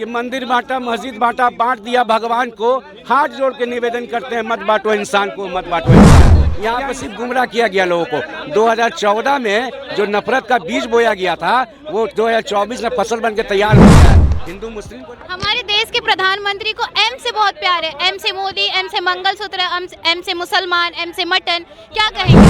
कि मंदिर बांटा, मस्जिद बांटा, बांट दिया भगवान को। हाथ जोड़ के निवेदन करते हैं, मत बांटो इंसान को, मत बांटो इंसान। यहाँ पे सिर्फ गुमराह किया गया लोगों को। 2014 में जो नफरत का बीज बोया गया था वो 2024 में फसल बन के तैयार हो गया है। हिंदू मुस्लिम को हमारे देश के प्रधानमंत्री को एम से बहुत प्यार है, एम से मोदी, एम से मंगलसूत्र, एम से मुसलमान, एम से मटन, क्या कहेंगे?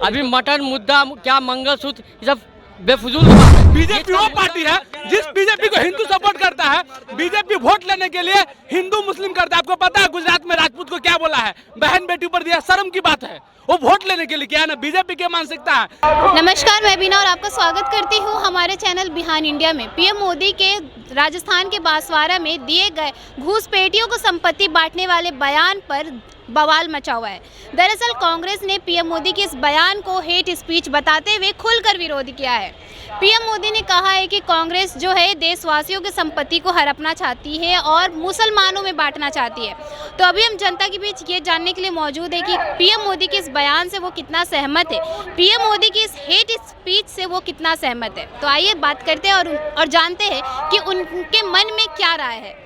अभी मटन मुद्दा क्या मंगलसूत्र ये सब बेफजूल बात है। बीजेपी वो पार्टी है जिस बीजेपी को हिंदू सपोर्ट करता है। बीजेपी वोट लेने के लिए हिंदू मुस्लिम करता है। आपको पता है गुजरात में राजपूत को क्या बोला है, बहन बेटी पर दिया, शर्म की बात है। वो वोट लेने के लिए क्या है ना, बीजेपी की मानसिकता है। नमस्कार, मैं बीना और आपका स्वागत करती हूँ हमारे चैनल बिहान इंडिया में। पीएम मोदी के राजस्थान के बांसवाड़ा में दिए गए घूसपैठियों को संपत्ति बांटने वाले बयान पर बवाल मचा हुआ है। दरअसल कांग्रेस ने पीएम मोदी के इस बयान को हेट स्पीच बताते हुए खुलकर विरोध किया है। पीएम मोदी ने कहा है कि कांग्रेस जो है देशवासियों की संपत्ति को हड़पना चाहती है और मुसलमानों में बांटना चाहती है। तो अभी हम जनता के बीच ये जानने के लिए मौजूद है कि पीएम मोदी के इस बयान से वो कितना सहमत है, पीएम मोदी की इस हेट स्पीच से वो कितना सहमत है। तो आइए बात करते हैं और जानते हैं कि उनके मन में क्या राय है।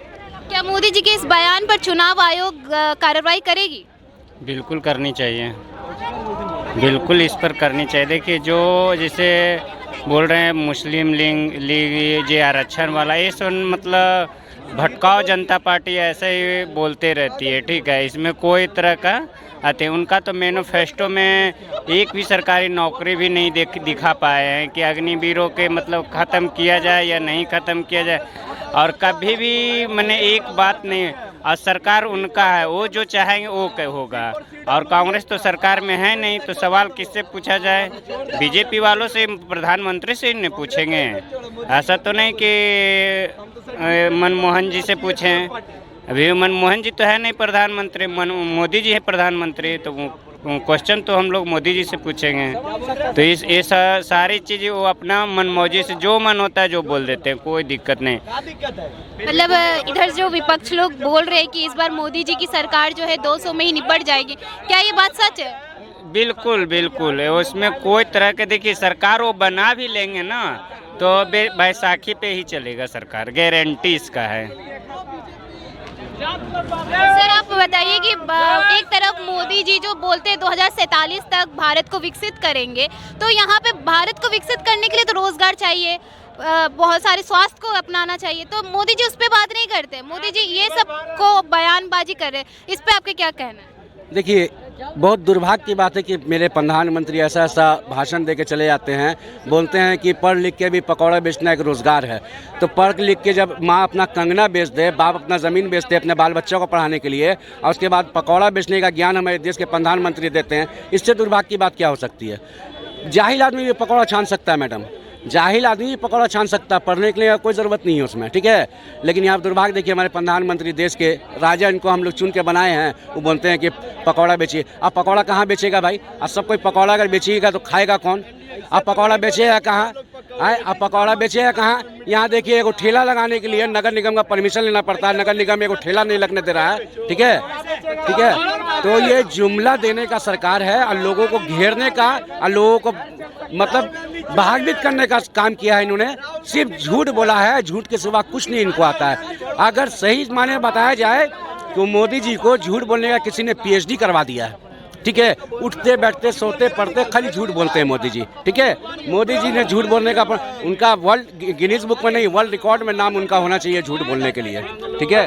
क्या मोदी जी के इस बयान पर चुनाव आयोग कार्रवाई करेगी? बिल्कुल करनी चाहिए, बिल्कुल इस पर करनी चाहिए। देखिए जो जैसे बोल रहे हैं मुस्लिम लीग ये आरक्षण वाला, ये सब मतलब भटकाओ जनता पार्टी ऐसे ही बोलते रहती है, ठीक है। इसमें कोई तरह का आते उनका तो मैनिफेस्टो में एक भी सरकारी नौकरी भी नहीं दिखा पाए हैं कि अग्निवीरों के मतलब ख़त्म किया जाए या नहीं ख़त्म किया जाए। और कभी भी मैंने एक बात नहीं, और सरकार उनका है, वो जो चाहेंगे वो होगा। और कांग्रेस तो सरकार में है नहीं, तो सवाल किससे पूछा जाए? बीजेपी वालों से, प्रधानमंत्री से नहीं पूछेंगे। ऐसा तो नहीं कि मनमोहन जी से पूछें, अभी मनमोहन जी तो है नहीं प्रधानमंत्री, मोदी जी है प्रधानमंत्री, तो क्वेश्चन तो हम लोग मोदी जी से पूछेंगे। तो ये सारी चीज़ें वो अपना मनमौजी से जो मन होता है जो बोल देते हैं, कोई दिक्कत नहीं। मतलब इधर जो विपक्ष लोग बोल रहे हैं कि इस बार मोदी जी की सरकार जो है 200 में ही निपट जाएगी, क्या ये बात सच है? बिल्कुल बिल्कुल, उसमें कोई तरह के, देखिए सरकार वो बना भी लेंगे ना तो बैसाखी पे ही चलेगा सरकार, गारंटी इसका है। सर आप बताइए कि एक तरफ मोदी जी जो बोलते हैं 2047 तक भारत को विकसित करेंगे, तो यहाँ पे भारत को विकसित करने के लिए तो रोजगार चाहिए, बहुत सारे स्वास्थ्य को अपनाना चाहिए, तो मोदी जी उस पर बात नहीं करते। मोदी जी ये सब को बयानबाजी कर रहे हैं, इस पे आपके क्या कहना है? देखिए, बहुत दुर्भाग्य की बात है कि मेरे प्रधानमंत्री ऐसा भाषण दे के चले जाते हैं, बोलते हैं कि पढ़ लिख के भी पकौड़ा बेचना एक रोज़गार है। तो पढ़ लिख के जब माँ अपना कंगना बेच दे, बाप अपना ज़मीन बेच दे अपने बाल बच्चों को पढ़ाने के लिए, और उसके बाद पकौड़ा बेचने का ज्ञान हमारे देश के प्रधानमंत्री देते हैं, इससे दुर्भाग्य की बात क्या हो सकती है? जाहिल आदमी भी पकौड़ा छान सकता है मैडम, जाहिल आदमी भी पकौड़ा छान सकता है, पढ़ने के लिए कोई ज़रूरत नहीं है उसमें, ठीक है। लेकिन यहाँ दुर्भाग्य देखिए, हमारे प्रधानमंत्री देश के राजा, इनको हम लोग चुन के बनाए हैं, वो बोलते हैं कि पकौड़ा बेचिए। अब पकौड़ा कहाँ बेचेगा भाई? अब सब कोई पकौड़ा अगर बेचिएगा तो खाएगा कौन? अब पकौड़ा बेचेगा कहाँ? अब पकौड़ा बेचेगा कहाँ? यहाँ देखिए, एगो ठेला लगाने के लिए नगर निगम का परमिशन लेना पड़ता है, नगर निगम एगो ठेला नहीं लगने दे रहा है, ठीक है, ठीक है। तो ये जुमला देने का सरकार है और लोगों को घेरने का और लोगों को मतलब भागवित करने का काम किया है इन्होंने। सिर्फ झूठ बोला है, झूठ के सिवा कुछ नहीं इनको आता है। अगर सही माने बताया जाए तो मोदी जी को झूठ बोलने का किसी ने PhD करवा दिया है, ठीक है। उठते बैठते सोते पढ़ते खाली झूठ बोलते हैं मोदी जी, ठीक है। मोदी जी ने झूठ बोलने का उनका वर्ल्ड गिनीज बुक में नहीं, वर्ल्ड रिकॉर्ड में नाम उनका होना चाहिए झूठ बोलने के लिए, ठीक है।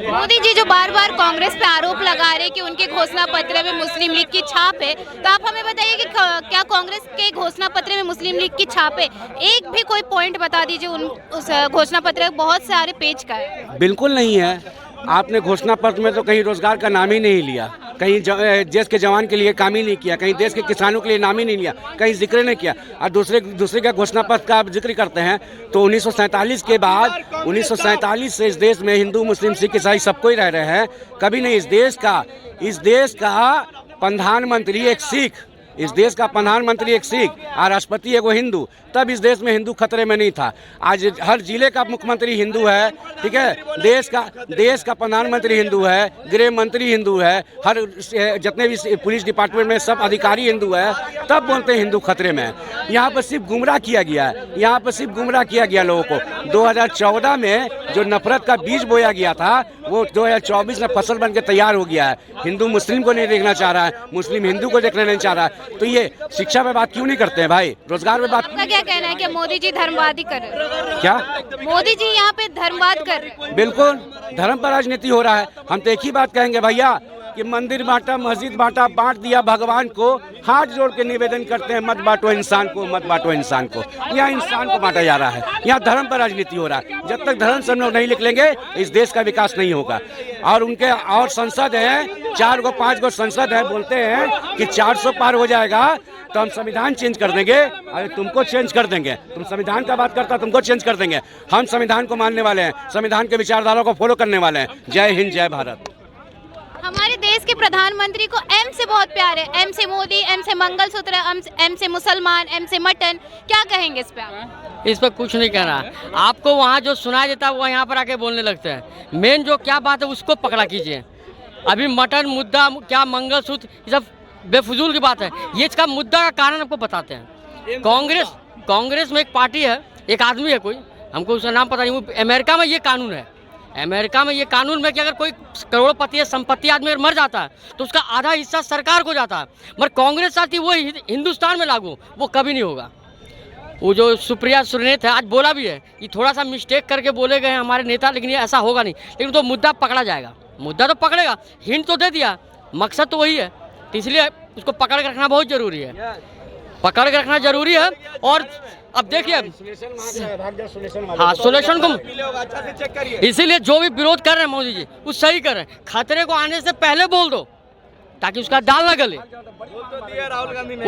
मोदी जी जो बार बार कांग्रेस पे आरोप लगा रहे कि उनके घोषणा पत्र में मुस्लिम लीग की छाप है, तो आप हमें बताइए कि क्या कांग्रेस के घोषणा पत्र में मुस्लिम लीग की छाप है? एक भी कोई पॉइंट बता दीजिए उस घोषणा पत्र बहुत सारे पेज का है। बिल्कुल नहीं है। आपने घोषणा पत्र में तो कहीं रोजगार का नाम ही नहीं लिया, कहीं देश के जवान के लिए काम ही नहीं किया, कहीं देश के किसानों के लिए नाम ही नहीं लिया, कहीं जिक्र नहीं किया। और दूसरे का घोषणा पत्र का आप जिक्र करते हैं तो 1947 के बाद 1947 से इस देश में हिंदू मुस्लिम सिख ईसाई सबको ही रह रहे हैं। कभी नहीं इस देश का प्रधानमंत्री एक सिख, इस देश का प्रधानमंत्री एक सिख और राष्ट्रपति एगो हिंदू, तब इस देश में हिंदू खतरे में नहीं था। आज हर जिले का मुख्यमंत्री हिंदू है, ठीक है। देश का प्रधानमंत्री हिंदू है, गृह मंत्री हिंदू है, हर जितने भी पुलिस डिपार्टमेंट में सब अधिकारी हिंदू है, तब बोलते हैं हिंदू खतरे में है। यहाँ पर सिर्फ गुमराह किया गया है, यहाँ पर सिर्फ गुमराह किया गया लोगों को। 2014 में जो नफरत का बीज बोया गया था वो 2024 में फसल बन के तैयार हो गया है। हिंदू मुस्लिम को नहीं देखना चाह रहा है, मुस्लिम हिंदू को देखना नहीं चाह रहा है। तो ये शिक्षा पे बात क्यों नहीं करते हैं भाई, रोजगार पे बात? आपका क्या कहना है कि मोदी जी धर्मवादी कर रहे हैं? क्या मोदी जी यहाँ पे धर्मवाद कर रहे हैं? बिल्कुल धर्म पर राजनीति हो रहा है। हम तो एक ही बात कहेंगे भैया कि मंदिर बांटा, मस्जिद बांटा, बांट दिया भगवान को, हाथ जोड़ के निवेदन करते हैं मत बांटो इंसान को, मत बांटो इंसान को। यहाँ इंसान को बांटा जा रहा है, यहाँ धर्म पर राजनीति हो रहा है। जब तक धर्म सब लोग नहीं निकलेंगे इस देश का विकास नहीं होगा। और उनके और संसद है 4 गो 5 गो संसद है, बोलते हैं कि 400 पार हो जाएगा तो हम संविधान चेंज कर देंगे। अरे तुमको चेंज कर देंगे, तुम संविधान का बात करता तुमको चेंज कर देंगे। हम संविधान को मानने वाले हैं, संविधान के विचारधारा को फॉलो करने वाले हैं। जय हिंद, जय भारत। हमारे देश के प्रधानमंत्री को एम से बहुत प्यार है, एम से मोदी, एम से मंगलसूत्र, एम से मुसलमान, एम से मटन। क्या कहेंगे इस पे आप? इस पर कुछ नहीं कहना। आपको वहाँ जो सुनाई देता है वो यहाँ पर आके बोलने लगते हैं। मेन जो क्या बात है उसको पकड़ा कीजिए। अभी मटन मुद्दा, क्या मंगलसूत्र, ये सब बेफजूल की बात है। ये इसका मुद्दा का कारण आपको बताते हैं। कांग्रेस में एक पार्टी है, एक आदमी है कोई, हमको उसका नाम पता नहीं। अमेरिका में ये कानून है, अमेरिका में ये कानून में कि अगर कोई करोड़पति या संपत्ति आदमी अगर मर जाता है तो उसका आधा हिस्सा सरकार को जाता है। मगर कांग्रेस चाहती वो हिंदुस्तान में लागू, वो कभी नहीं होगा। वो जो सुप्रिया सुरनेत है आज बोला भी है, ये थोड़ा सा मिस्टेक करके बोले गए हैं हमारे नेता, लेकिन ये ऐसा होगा नहीं। लेकिन तो मुद्दा पकड़ा जाएगा, मुद्दा तो पकड़ेगा। हिंट तो दे दिया, मकसद तो वही है, तो इसलिए उसको पकड़ के रखना बहुत जरूरी है, पकड़ के रखना जरूरी है। और अब देखिए हाँ सोल्यूशन को, इसीलिए जो भी विरोध कर रहे हैं मोदी जी वो सही कर रहे हैं। खतरे को आने से पहले बोल दो ताकि उसका दाल न गले।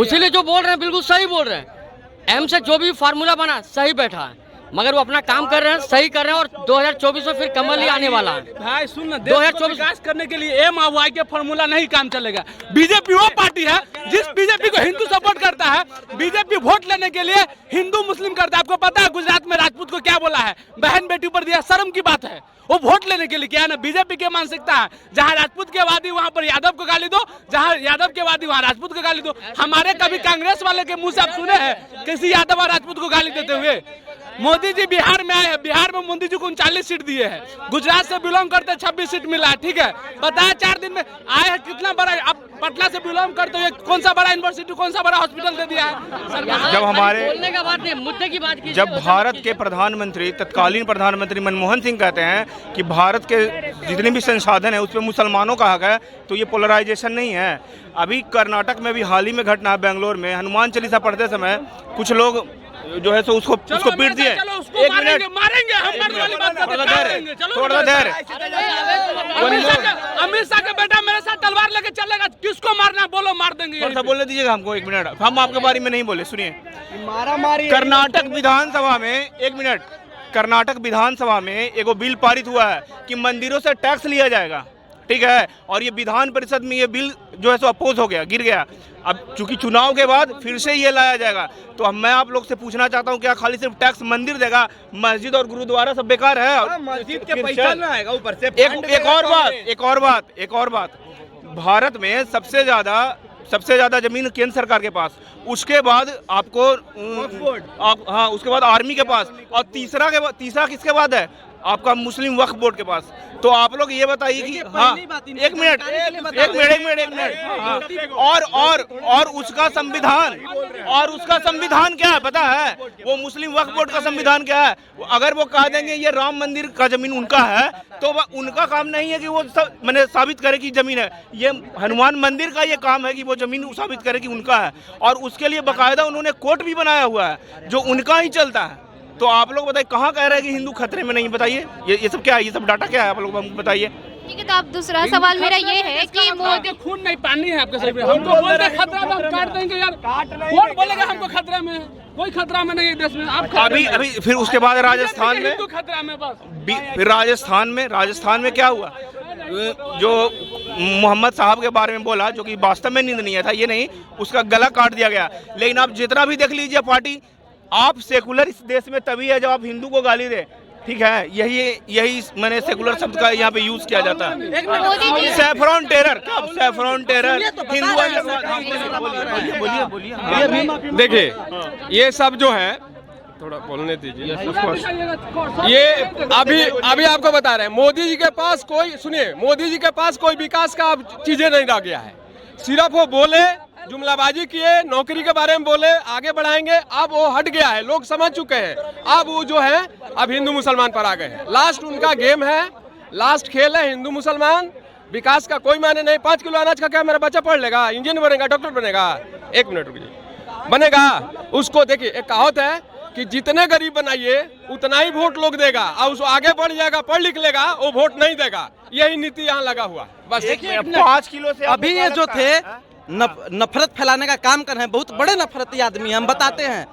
इसीलिए जो बोल रहे हैं बिल्कुल सही बोल रहे हैं। एम से जो भी फार्मूला बना सही बैठा है, मगर वो अपना काम कर रहे हैं, सही कर रहे हैं। और 2024 में फिर कमल ही आने वाला है। भाई सुन ना, 2024 विकास करने के लिए एम और वाई के फॉर्मूला नहीं काम चलेगा। बीजेपी वो पार्टी है जिस बीजेपी को हिंदू सपोर्ट करता है। बीजेपी वोट लेने के लिए हिंदू मुस्लिम करता है। आपको पता है गुजरात में राजपूत को क्या बोला है, बहन बेटी पर दिया, शर्म की बात है। वो वोट लेने के लिए क्या है ना, बीजेपी की मानसिकता है, जहाँ राजपूत के वादी वहाँ पर यादव को गाली दो, जहाँ यादव के वादी वहाँ राजपूत को गाली दो। हमारे कभी कांग्रेस वाले के मुंह से आप सुने हैं किसी यादव और राजपूत को गाली देते हुए? मोदी जी बिहार में आए हैं, बिहार में मोदी जी को 39 सीट दिए हैं। गुजरात से बिलोंग करते 26 सीट मिला है, ठीक है। पता है 4 दिन में आए हैं कितना बड़ा। अब पटना से बिलोंग करते हुए कौन सा बड़ा यूनिवर्सिटी, कौन सा बड़ा हॉस्पिटल दे दिया है। जब हमारे बोलने का बात नहीं, मुद्दे की बात की। जब भारत के प्रधानमंत्री, तत्कालीन प्रधानमंत्री मनमोहन सिंह कहते हैं कि भारत के जितने भी संसाधन है उस पर मुसलमानों का हक है, तो ये पोलराइजेशन नहीं है। अभी कर्नाटक में भी हाल ही में घटना है, बेंगलोर में हनुमान चालीसा पढ़ते समय कुछ लोग जो है सो उसको पीट दिए। एक मिनट मारेंगे हम, मर्द वाली बात करते हैं। थोड़ा धैर्य। अमित शाह का बेटा मेरे साथ तलवार लेके चलेगा, किसको मारना बोलो, मार देंगे। थोड़ा सा बोलने दीजिएगा हमको, 1 मिनट। हम आपके बारे में नहीं बोले, सुनिए। कर्नाटक विधानसभा में, 1 मिनट, कर्नाटक विधानसभा में एगो बिल पारित हुआ है कि मंदिरों से टैक्स लिया जाएगा, ठीक है। और ये विधान परिषद में ये बिल जो है सो अपोज हो गया, गिर गया। अब चूंकि चुनाव के बाद फिर से ये लाया जाएगा, तो मैं आप लोग से पूछना चाहता हूँ क्या खाली सिर्फ टैक्स मंदिर देगा, मस्जिद और गुरुद्वारा सब बेकार है? मस्जिद के पैसा ना आएगा ऊपर से। एक और बात, भारत में सबसे ज्यादा जमीन केंद्र सरकार के पास, उसके बाद आपको हाँ उसके बाद आर्मी के पास, और तीसरा किसके बाद है? आपका मुस्लिम वक्फ बोर्ड के पास। तो आप लोग ये बताइए कि हाँ, एक मिनट, और उसका संविधान क्या है पता है? वो मुस्लिम वक्फ बोर्ड का संविधान क्या है? अगर वो कह देंगे ये राम मंदिर का जमीन उनका है, तो उनका काम नहीं है कि वो मैंने साबित करे कि जमीन है। ये हनुमान मंदिर का ये काम है कि वो जमीन साबित करे कि उनका है, और उसके लिए बाकायदा उन्होंने कोर्ट भी बनाया हुआ है जो उनका ही चलता है। तो आप लोग बताइए कहाँ कह रहे हैं कि हिंदू खतरे में नहीं? बताइए ये सब क्या है, ये सब डाटा क्या है, आप लोग बताइए। ठीक है, तो आप दूसरा सवाल मेरा ये है कि मोदी खून नहीं पानी है आपके शरीर में। हमको बोलते हैं खतरा में, हम काट देंगे यार। कौन बोलेगा हमको खतरा में? कोई खतरा में नहीं है देश में। आप अभी फिर उसके बाद राजस्थान में खतरा में बस। फिर राजस्थान में क्या हुआ? जो मोहम्मद साहब के बारे में बोला, जो कि वास्तव में निंदनीय था, ये नहीं, उसका गला काट दिया गया। लेकिन आप जितना भी देख लीजिए पार्टी, आप सेकुलर इस देश में तभी है जब आप हिंदू को गाली दे, ठीक है, यही मैंने सेकुलर शब्द का यहाँ पे यूज किया जाता है। मोदी जी सैफरॉन टेरर, क्या सैफरॉन टेरर बोलिए। देखिए ये सब जो है, थोड़ा बोलने दीजिए। ये अभी आपको बता रहे हैं, मोदी जी के पास कोई, सुनिए, मोदी जी के पास कोई विकास का अब चीजें नहीं रह गया है। सिर्फ वो बोले, जुमलाबाजी किए, नौकरी के बारे में बोले, आगे बढ़ाएंगे, अब वो हट गया है, लोग समझ चुके हैं। अब वो जो है अब हिंदू मुसलमान पर आ गए हैं। लास्ट उनका गेम है, लास्ट खेल है हिंदू मुसलमान। विकास का कोई माने नहीं। 5 किलो अनाज का क्या मेरा बच्चा पढ़ लेगा, इंजीनियर बनेगा, डॉक्टर बनेगा? 1 मिनट रुकिए, बनेगा? उसको देखिए, एक कहावत है कि जितने गरीब बनाइए उतना ही वोट लोग देगा, और उसको आगे बढ़ जाएगा, पढ़ लिख लेगा, वो वोट नहीं देगा। यही नीति यहाँ लगा हुआ है बस। 5 किलो से अभी ये जो थे नफरत फैलाने का काम कर रहे हैं, बहुत बड़े नफरती आदमी हैं, हम बताते हैं।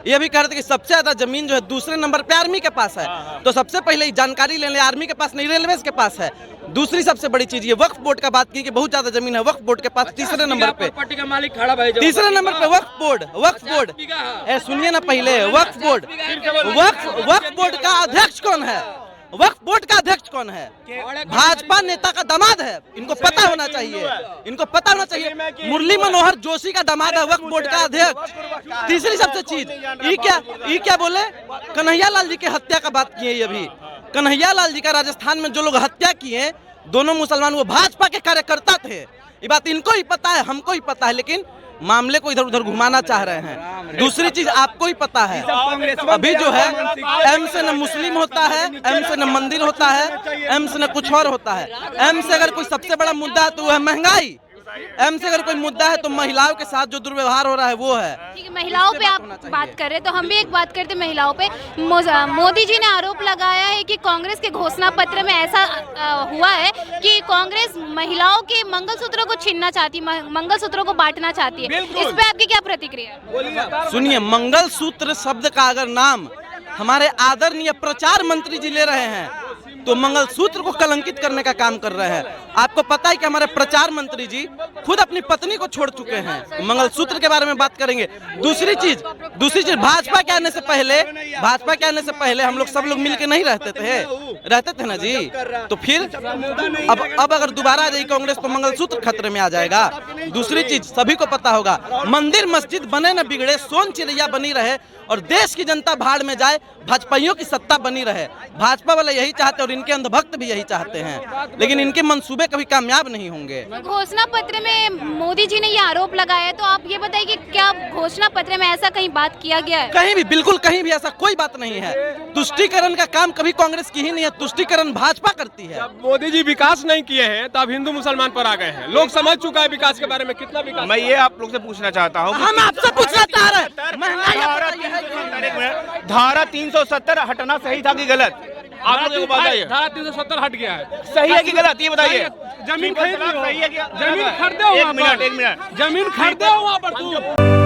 ये भी कह रहे थे कि सबसे ज्यादा जमीन जो है दूसरे नंबर पे आर्मी के पास है, तो सबसे पहले ही जानकारी ले लें, आर्मी के पास नहीं, रेलवे के पास है। दूसरी सबसे बड़ी चीज ये वक्फ बोर्ड का बात की कि बहुत ज्यादा जमीन है वक्फ बोर्ड के पास, तीसरे नंबर पे। का मालिक खड़ा भाई, तीसरे नंबर पे वक्फ बोर्ड। सुनिए ना पहले, वक्फ बोर्ड का अध्यक्ष कौन है? वक्फ बोर्ड का अध्यक्ष कौन है? भाजपा नेता का दामाद है। इनको पता होना चाहिए, इनको पता होना चाहिए। मुरली मनोहर जोशी का दामाद है वक्फ बोर्ड का अध्यक्ष। तीसरी सबसे चीज ये क्या बोले, कन्हैया लाल जी की हत्या का बात किए। ये भी कन्हैया लाल जी का राजस्थान में जो लोग हत्या किए, दोनों मुसलमान, वो भाजपा के कार्यकर्ता थे। ये बात इनको ही पता है, हमको ही पता है, लेकिन मामले को इधर उधर घुमाना चाह रहे हैं। दूसरी चीज आपको ही पता है, अभी जो है एम से न मुस्लिम होता है, एम से न मंदिर होता है, एम से न कुछ और होता है। एम से अगर कोई सबसे बड़ा मुद्दा है तो वो है महंगाई। एम से अगर कोई मुद्दा है तो महिलाओं के साथ जो दुर्व्यवहार हो रहा है वो है। ठीक है, महिलाओं पे आप बात कर रहे हैं तो हम भी एक बात करते हैं महिलाओं पे। मोदी जी ने आरोप लगाया है कि कांग्रेस के घोषणा पत्र में ऐसा हुआ है कि कांग्रेस महिलाओं के मंगलसूत्रों को छीनना चाहती, मंगलसूत्रों को बांटना चाहती है। इस पे आपकी क्या प्रतिक्रिया? सुनिए, मंगलसूत्र शब्द का अगर नाम हमारे आदरणीय प्रचार मंत्री जी ले रहे हैं तो मंगलसूत्र को कलंकित करने का काम कर रहे हैं। आपको पता है कि हमारे प्रचार मंत्री जी खुद अपनी पत्नी को छोड़ चुके हैं, मंगलसूत्र के बारे में बात करेंगे। दूसरी चीज भाजपा के आने से पहले हम लोग सब लोग मिलके नहीं रहते थे ना जी। तो फिर अब अगर दोबारा आ जाए कांग्रेस तो मंगलसूत्र खतरे में आ जाएगा। दूसरी चीज सभी को पता होगा, मंदिर मस्जिद बने न बिगड़े, सोन चिड़ैया बनी रहे और देश की जनता भाड़ में जाए, भाजपाइयों की सत्ता बनी रहे। भाजपा वाले यही चाहते हैं और इनके अंधभक्त भी यही चाहते हैं, लेकिन इनके मंसूबे कभी कामयाब नहीं होंगे। घोषणा पत्र में मोदी जी ने ये आरोप लगाया है, तो आप ये बताइए कि क्या घोषणा पत्र में ऐसा कहीं बात किया गया है? कहीं भी, बिल्कुल कहीं भी ऐसा कोई बात नहीं है। तुष्टीकरण का काम कभी कांग्रेस की ही नहीं है, तुष्टीकरण भाजपा करती है। मोदी जी विकास नहीं किए हैं तो अब हिंदू मुसलमान पर आ गए हैं। लोग समझ चुका है विकास के बारे में, कितना विकास। मैं ये आप लोग से पूछना चाहता हूँ, हम आपसे पूछना चाह रहे हैं, धारा 370 हटना सही था कि गलत? आप लोग बताइए। धारा 370 हट गया है, सही है कि गलत, ये बताइए। जमीन खरीद लो, सही है क्या? जमीन खरीदे हो, एक मिनट जमीन खरीदे हो वहाँ पर तुम।